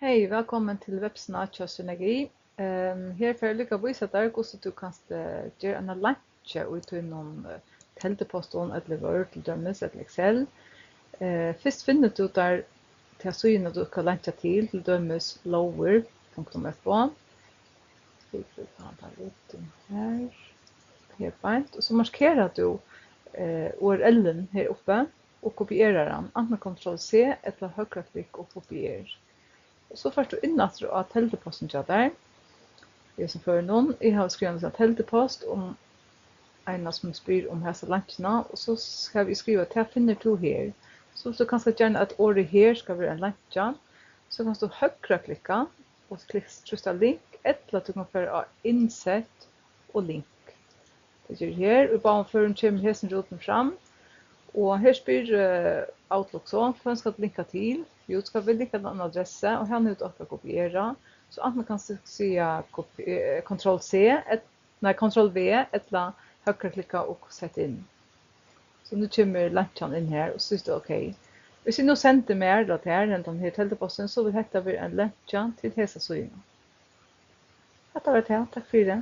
Hej, välkommen till webbsnart Synergi. Här får jag lycka visa dig hur du kan göra en lunch ut i någon telteposten eller Word till dömes eller Excel. Först finner du där till synen du kan luncha till dömes lower.fo. Vi kan ta ut den här fint. Och så markerar du URLen här uppe och kopierar den. Antingen Ctrl-C eller högerklick och kopier. Så först du innat att telteposten till där. Det som för någon, jag har skrivit en teltepost om en som spyr om hessa luncherna och så ska vi skriva att jag finner du här. Så du kan gärna att ordet här ska vara en luncha. Så kan du högra-klicka och trycka link eller att du kan föra insert och link. Det gör här och bara för en kommer hessen roten fram. Och här spyr Outlook så, för ska linka till. Jo, ska vi linka den adressen och här nu att kopiera. Så att man kan säga Ctrl-C, Ctrl-V, eller högerklicka och sätta in. Så nu kommer lunchen in här och så är det okej. Hvis jag nu sänder mer då till den här telteposten så vill detta bli en lunch till hela synen. Detta var det här, tack för det.